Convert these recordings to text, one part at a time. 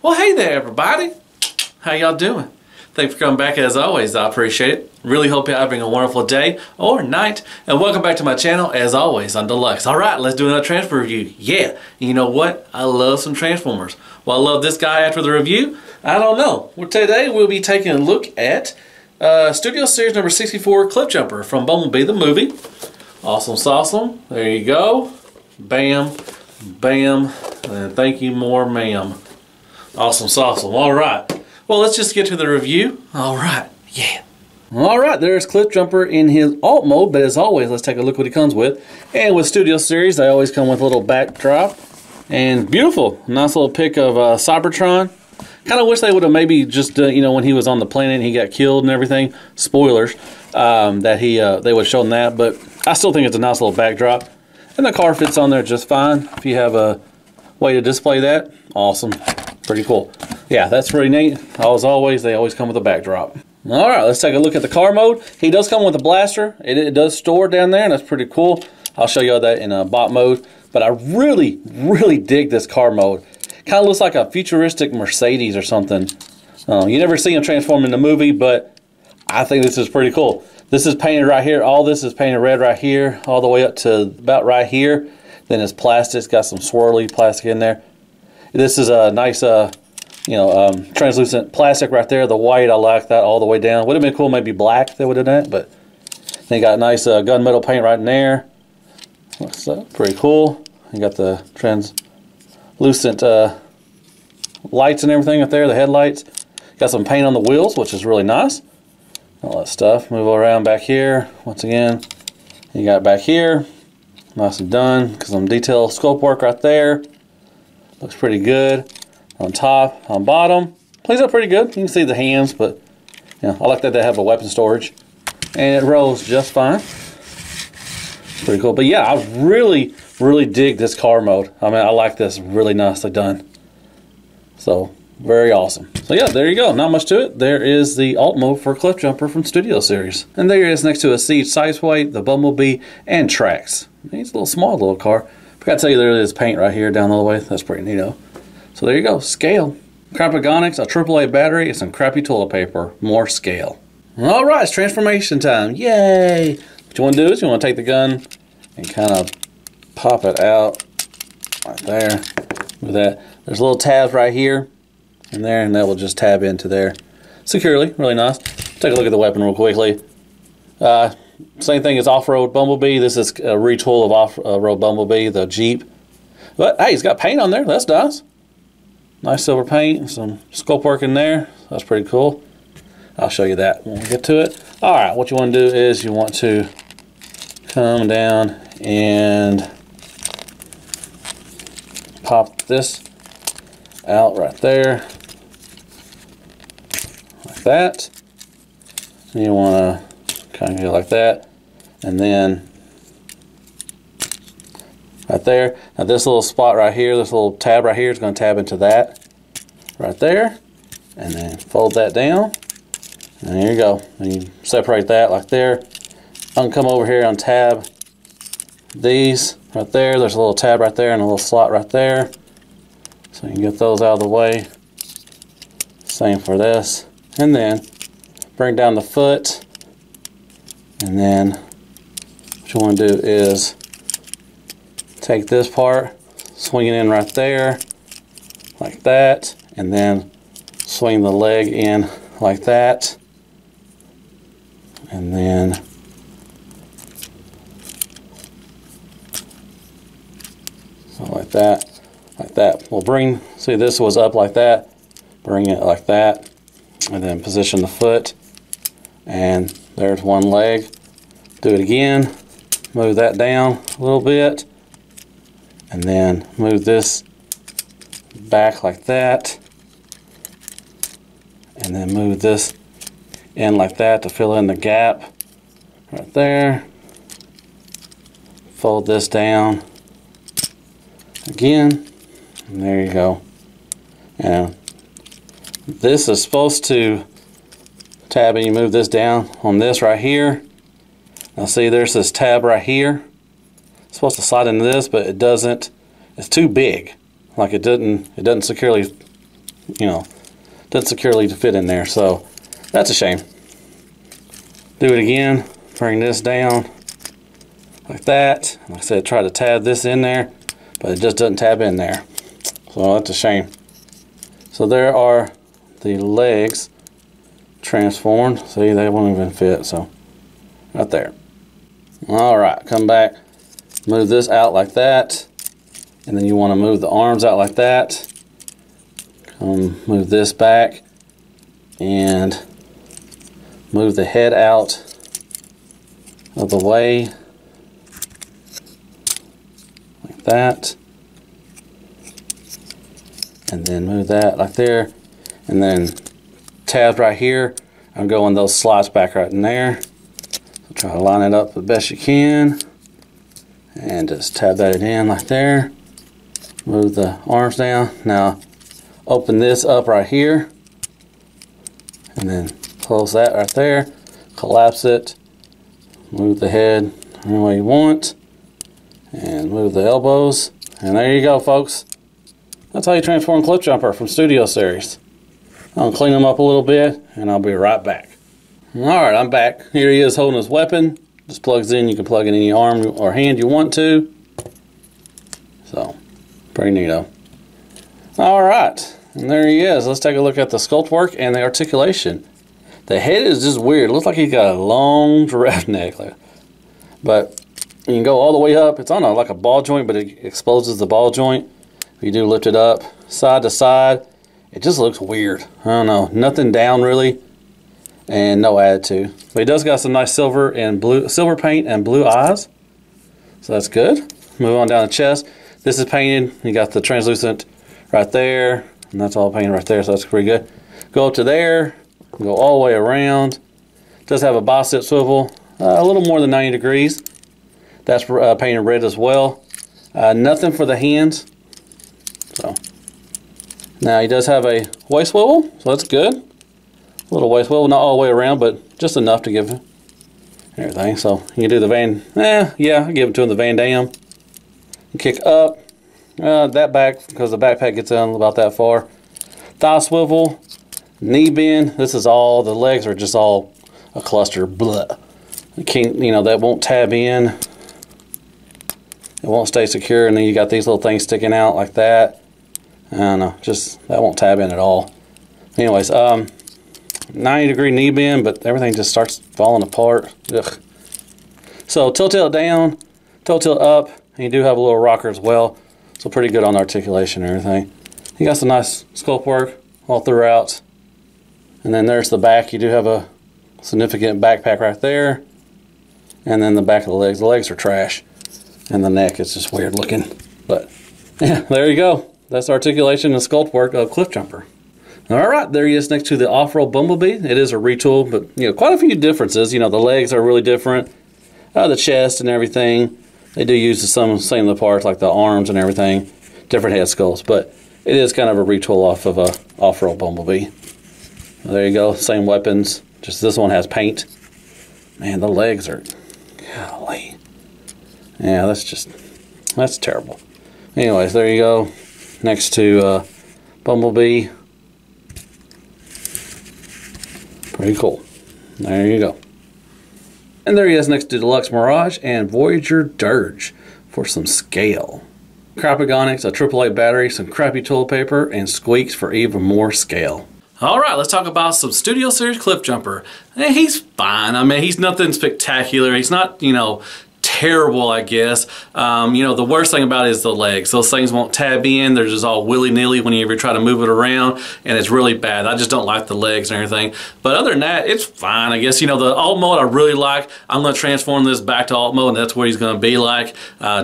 Well, hey there, everybody. How y'all doing? Thanks for coming back as always. I appreciate it. Really hope you're having a wonderful day or night. And welcome back to my channel as always on Deluxe. Alright, let's do another Transformer review. Yeah, you know what? I love some Transformers. Well, I love this guy after the review. I don't know. Well, today we'll be taking a look at Studio Series number 64 Cliffjumper from Bumblebee the movie. Awesome sauceum. There you go. Bam. Bam. And thank you more, ma'am. Awesome sauceum. Alright. Well, let's just get to the review. Alright. Yeah. Alright, there's Cliffjumper in his alt mode, but as always, let's take a look what he comes with. And with Studio Series, they always come with a little backdrop. And beautiful. Nice little pic of Cybertron. Kind of wish they would have maybe just, you know, when he was on the planet and he got killed and everything. Spoilers. That they would have shown that, but I still think it's a nice little backdrop. And the car fits on there just fine. If you have a way to display that, awesome. Pretty cool. Yeah, that's pretty neat. As always, they always come with a backdrop. Alright, let's take a look at the car mode. He does come with a blaster. It does store down there, and that's pretty cool. I'll show you all that in bot mode. But I really, really dig this car mode. Kind of looks like a futuristic Mercedes or something. You never see him transform in the movie, but I think this is pretty cool. This is painted right here. All this is painted red right here, all the way up to about right here. Then it's plastic. It's got some swirly plastic in there. This is a nice, translucent plastic right there. The white, I like that all the way down. Would have been cool, maybe black. They would have done it, but they got nice gunmetal paint right in there. Looks pretty cool. You got the translucent lights and everything up there. The headlights. Got some paint on the wheels, which is really nice. All that stuff. Move around back here. Once again, you got back here. Nicely done. Got some detail scope work right there. Looks pretty good. On top, on bottom. Plays out pretty good. You can see the hands, but yeah, I like that they have a weapon storage. And it rolls just fine. Pretty cool. But yeah, I really, really dig this car mode. I mean, I like this. Really nicely done. So, very awesome. So yeah, there you go. Not much to it. There is the alt mode for Cliffjumper from Studio Series. And there it is next to a Siege Sideswipe, the Bumblebee, and Trax. It's a little small little car. Forgot to tell you there is paint right here down all the way. That's pretty neato. So there you go. Scale. Crapagonics, a AAA battery, and some crappy toilet paper. More scale. Alright, it's transformation time. Yay! What you want to do is you want to take the gun and kind of pop it out right there. With that. There's little tabs right here and there, and that will just tab into there securely. Really nice. Take a look at the weapon real quickly. Same thing as Off-Road Bumblebee. This is a retool of Off-Road Bumblebee, the Jeep. But hey, it's got paint on there. That's nice. Nice silver paint, some scope work in there. That's pretty cool. I'll show you that when we get to it. Alright, what you want to do is you want to come down and pop this out right there. Like that. And you want to kind of go like that. And then right there. Now this little spot right here, this little tab right here is going to tab into that right there. And then fold that down. And there you go. And you separate that like there. I can come over here and tab these right there. There's a little tab right there and a little slot right there. So you can get those out of the way. Same for this. And then bring down the foot. And then what you want to do is take this part, swing it in right there, like that, and then swing the leg in like that, and then so like that, like that. We'll bring, see this was up like that, bring it like that, and then position the foot, and there's one leg. Do it again, move that down a little bit, and then move this back like that, and then move this in like that to fill in the gap right there. Fold this down again, and there you go. And this is supposed to tab, and you move this down on this right here. Now see, there's this tab right here. It's supposed to slide into this, but it doesn't. It's too big. Like it doesn't securely you know, doesn't securely fit in there. So that's a shame. Do it again. Bring this down like that. Like I said, try to tab this in there, but it just doesn't tab in there. So that's a shame. So there are the legs transformed. See, they won't even fit. So right there. All right, come back. Move this out like that. And then you want to move the arms out like that. Move this back. And move the head out of the way. Like that. And then move that like there. And then tabs right here. I'm going those slots back right in there. So try to line it up the best you can. And just tab that in like there. Move the arms down. Now open this up right here. And then close that right there. Collapse it. Move the head any way you want. And move the elbows. And there you go, folks. That's how you transform Cliffjumper from Studio Series. I'll clean them up a little bit and I'll be right back. Alright, I'm back. Here he is holding his weapon. Just plugs in. You can plug in any arm or hand you want to. So, pretty neato. Alright, and there he is. Let's take a look at the sculpt work and the articulation. The head is just weird. It looks like he's got a long giraffe neck. But you can go all the way up. It's on like a ball joint, but it exposes the ball joint. If you do lift it up side to side, it just looks weird. I don't know. Nothing down really. And no attitude. But he does got some nice silver paint and blue eyes. So that's good. Move on down the chest. This is painted. You got the translucent right there. And that's all painted right there. So that's pretty good. Go up to there. Go all the way around. Does have a bicep swivel. A little more than 90 degrees. That's painted red as well. Nothing for the hands. So now he does have a waist swivel. So that's good. A little waist swivel. Not all the way around, but just enough to give him everything. So you can do the yeah, I'll give it to him the Van Damme. Kick up. That back, because the backpack gets down about that far. Thigh swivel. Knee bend. This is all, the legs are just all a cluster. Blah. You can't, you know, that won't tab in. It won't stay secure, and then you got these little things sticking out like that. I don't know, just, that won't tab in at all. Anyways, 90-degree knee bend, but everything just starts falling apart. Ugh. So tilt it down, tilt it up, and you do have a little rocker as well. So pretty good on articulation and everything. You got some nice sculpt work all throughout. And then there's the back. You do have a significant backpack right there. And then the back of the legs. The legs are trash. And the neck is just weird looking. But yeah, there you go. That's articulation and sculpt work of Cliffjumper. Alright, there he is next to the off-road Bumblebee. It is a retool, but you know, quite a few differences. You know, the legs are really different. The chest and everything. They do use some of the parts, like the arms and everything. Different head sculpts, but it is kind of a retool off of a off-road Bumblebee. There you go, same weapons. Just this one has paint. Man, the legs are, golly. Yeah, that's terrible. Anyways, there you go. Next to Bumblebee. Pretty cool. There you go. And there he is next to Deluxe Mirage and Voyager Dirge for some scale. Crapagonics, a AAA battery, some crappy toilet paper, and squeaks for even more scale. Alright, let's talk about some Studio Series Cliffjumper. He's fine. I mean, he's nothing spectacular. He's not, you know, terrible, I guess. You know, the worst thing about it is the legs. Those things won't tab in. They're just all willy-nilly when you ever try to move it around, and it's really bad. I just don't like the legs and everything. But other than that, it's fine, I guess. You know, the alt mode I really like. I'm going to transform this back to alt mode, and that's what he's going to be like.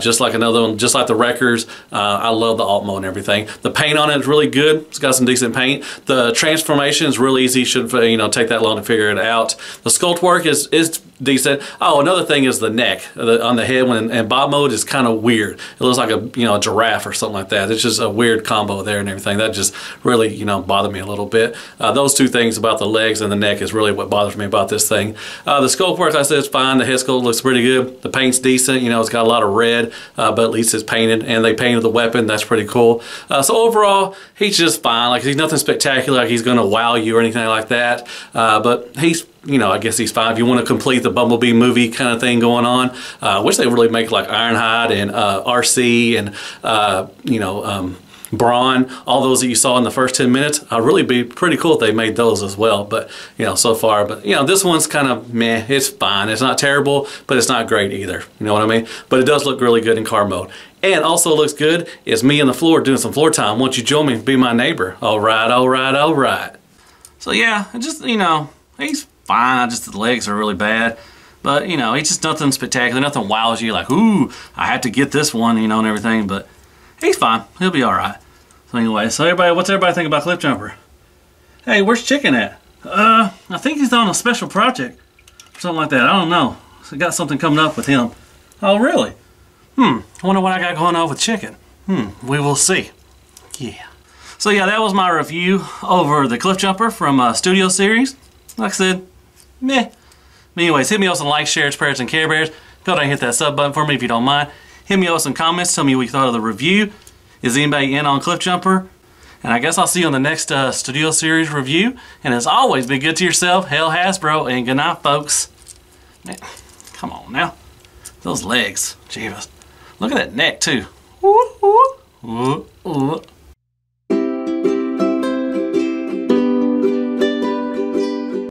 Just like another one, just like the Wreckers. I love the alt mode and everything. The paint on it is really good. It's got some decent paint. The transformation is really easy. Should, you know, take that long to figure it out. The sculpt work is decent. Oh, another thing is the neck on the head when in Bob mode is kind of weird. It looks like a, you know, a giraffe or something like that. It's just a weird combo there and everything. That just really, you know, bothered me a little bit. Those two things about the legs and the neck is really what bothers me about this thing. The sculpt work, like I said, is fine. The head sculpt looks pretty good. The paint's decent. You know, it's got a lot of red, but at least it's painted, and they painted the weapon. That's pretty cool. So overall, he's just fine. Like, he's nothing spectacular, like he's going to wow you or anything like that. But he's, you know, I guess he's fine. If you want to complete the Bumblebee movie kind of thing going on, I wish they really make like Ironhide and RC and, you know, Brawn, all those that you saw in the first 10 minutes. I'd really be pretty cool if they made those as well. But, you know, so far. But, you know, this one's kind of meh. It's fine. It's not terrible, but it's not great either. You know what I mean? But it does look really good in car mode. And also looks good is me on the floor doing some floor time. Won't you join me? Be my neighbor. All right, all right, all right. So, yeah, just, you know, he's fine. Just the legs are really bad. But, you know, he's just nothing spectacular. Nothing wows you like, ooh, I have to get this one, you know, and everything. But he's fine. He'll be all right. So anyway, so everybody, what's everybody think about Cliffjumper? Hey, where's Chicken at? I think he's on a special project. Something like that. I don't know. So got something coming up with him. Oh, really? I wonder what I got going on with Chicken. We will see. Yeah. So yeah, that was my review over the Cliffjumper from Studio Series. Like I said, meh. But anyways, hit me up with some likes, shares, prayers, and Care Bears. Go down and hit that sub button for me if you don't mind. Hit me up with some comments. Tell me what you thought of the review. Is anybody in on Cliffjumper? And I guess I'll see you on the next Studio Series review. And as always, be good to yourself. Hail Hasbro, and good night, folks. Man, come on now. Those legs. Jeebus. Look at that neck, too. Ooh, ooh, ooh, ooh.